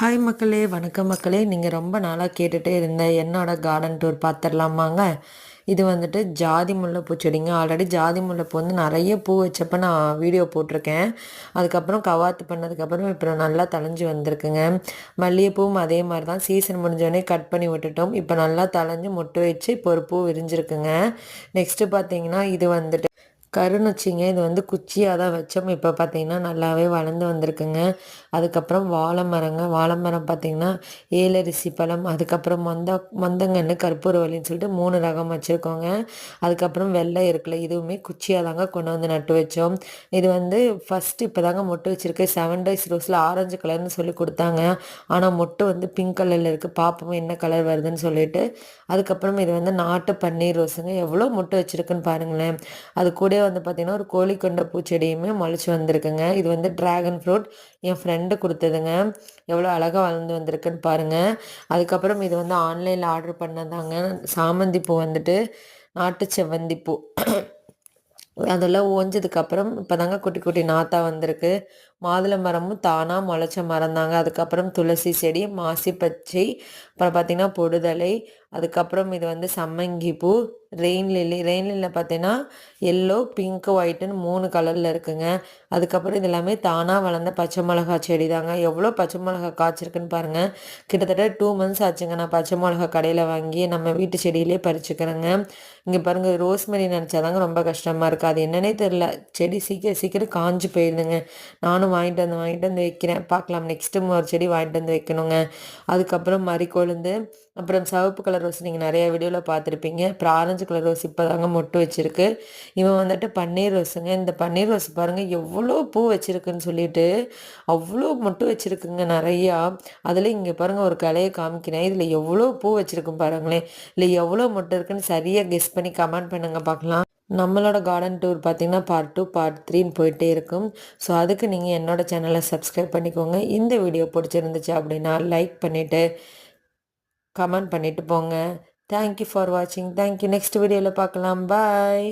Hi மக்களே, வணக்கம் மக்களே. நீங்கள் ரொம்ப நாளாக கேட்டுகிட்டே இருந்த என்னோட கார்டன் டூர் பார்த்துடலாமாங்க. இது வந்துட்டு ஜாதி முல்லைப்பூ செடிங்க. ஆல்ரெடி ஜாதி முல்லைப்பூ வந்து நிறைய பூ வச்சப்போ நான் வீடியோ போட்டிருக்கேன். அதுக்கப்புறம் கவாத்து பண்ணதுக்கப்புறம் இப்போ நல்லா தழைஞ்சு வந்திருக்குங்க. மல்லிகைப்பூவும் அதே மாதிரி தான் சீசன் முடிஞ்சோடனே கட் பண்ணி விட்டுட்டோம். இப்போ நல்லா தழைஞ்சு மொட்டு வச்சு இப்போ ஒரு பூ விரிஞ்சிருக்குங்க. நெக்ஸ்ட்டு பார்த்தீங்கன்னா இது வந்துட்டு கருணுச்சிங்க. இது வந்து குச்சியாக தான் வச்சோம். இப்போ பார்த்தீங்கன்னா நல்லாவே வளர்ந்து வந்திருக்குங்க. அதுக்கப்புறம் வாழை மரங்க. வாழை மரம் பார்த்தீங்கன்னா ஏலரிசி பழம், அதுக்கப்புறம் மந்தங்கன்று, கற்பூரவல்லின்னு சொல்லிட்டு 3 ரகம் வச்சுருக்கோங்க. அதுக்கப்புறம் வெள்ளை இருக்குல்ல, இதுவுமே குச்சியாக தாங்க கொண்டு வந்து நட்டு வச்சோம். இது வந்து ஃபஸ்ட்டு இப்போ தாங்க மொட்டு வச்சுருக்கு. 7 டேஸ் ரோஸில் ஆரஞ்சு கலர்னு சொல்லி கொடுத்தாங்க. ஆனால் மொட்டு வந்து பிங்க் கலரில் இருக்குது. பார்ப்போம் என்ன கலர் வருதுன்னு சொல்லிட்டு. அதுக்கப்புறம் இது வந்து நாட்டு பன்னீர் ரோஸுங்க. எவ்வளோ மொட்டு வச்சுருக்குன்னு பாருங்களேன். அது கூட வந்து பார்த்திங்கன்னா ஒரு கோழிக்கொண்ட பூச்செடியுமே முளைச்சி வந்திருக்குங்க. இது வந்து ட்ராகன் ஃப்ரூட் என் ஃப்ரெண்டு கொடுத்ததுங்க. எவ்வளோ அழகாக வளர்ந்து வந்திருக்குன்னு பாருங்கள். அதுக்கப்புறம் இது வந்து ஆன்லைனில் ஆர்டர் பண்ணதாங்க. சாமந்தி பூ வந்துட்டு நாட்டு செவ்வந்தி பூ அதெல்லாம் ஓஞ்சதுக்கப்புறம் இப்போ தாங்க குட்டி குட்டி நாத்தா வந்திருக்கு. மாதுளை மரமும் தானாக முளைச்ச மரம் தாங்க. அதுக்கப்புறம் துளசி செடி, மாசி பச்சை, அப்புறம் பார்த்திங்கன்னா பொடுதலை, அதுக்கப்புறம் இது வந்து சம்மங்கி பூ, ரெயின் லில்லியில் பார்த்தீங்கன்னா எல்லோ, பிங்க்கு, ஒயிட்டுன்னு 3 கலரில் இருக்குங்க. அதுக்கப்புறம் இது எல்லாமே தானாக வளர்ந்த பச்சை மிளகா செடி தாங்க. எவ்வளோ பச்சை மிளகா காய்ச்சிருக்குன்னு பாருங்கள். கிட்டத்தட்ட 2 மந்த்ஸ் ஆச்சுங்க நான் பச்சை மிளகா கடையில் வாங்கி நம்ம வீட்டு செடியிலே பறிச்சுக்கிறேங்க. இங்கே பாருங்கள், ரோஸ்மெரி நினச்சாதாங்க ரொம்ப கஷ்டமாக இருக்குது. அது என்னன்னே தெரில, செடி சீக்கிரம் சீக்கிரம் காஞ்சு போயிடுதுங்க. நானும் வாங்கிட்டு வந்து வைக்கிறேன். பார்க்கலாம், நெக்ஸ்ட்டு ஒரு செடி வாங்கிட்டு வந்து வைக்கணுங்க. அதுக்கப்புறம் மறிக்கொழுந்து, அப்புறம் சிவப்பு கலர் ரோஸ் நீங்கள் நிறைய வீடியோவில் பார்த்துருப்பீங்க. அப்புறம் ஆரஞ்சு கலர் ரோஸ் இப்போ தாங்க மொட்டு வச்சுருக்கு. இவன் வந்துட்டு பன்னீர் ரோஸுங்க. இந்த பன்னீர் ரோஸ் பாருங்கள் எவ்வளோ பூ வச்சுருக்குன்னு சொல்லிட்டு அவ்வளோ மொட்டு வச்சுருக்குங்க நிறையா. அதில் இங்கே பாருங்கள் ஒரு கிளையை காமிக்கிறேன். இதில் எவ்வளோ பூ வச்சுருக்கு பாருங்களேன். இல்லை எவ்வளோ மொட்டு இருக்குன்னு சரியாக கெஸ் பண்ணி கமெண்ட் பண்ணுங்கள் பார்க்கலாம். நம்மளோட கார்டன் டூர் பார்த்திங்கன்னா பார்ட் 2 பார்ட் 3ன்னு போயிட்டே இருக்கும். ஸோ அதுக்கு நீங்கள் என்னோடய சேனலை சப்ஸ்கிரைப் பண்ணிக்கோங்க. இந்த வீடியோ பிடிச்சிருந்துச்சு அப்படின்னா லைக் பண்ணிவிட்டு கமெண்ட் பண்ணிவிட்டு போங்க. தேங்க்யூ ஃபார் வாட்சிங். தேங்க்யூ. நெக்ஸ்ட் வீடியோவில் பார்க்கலாம். பாய்.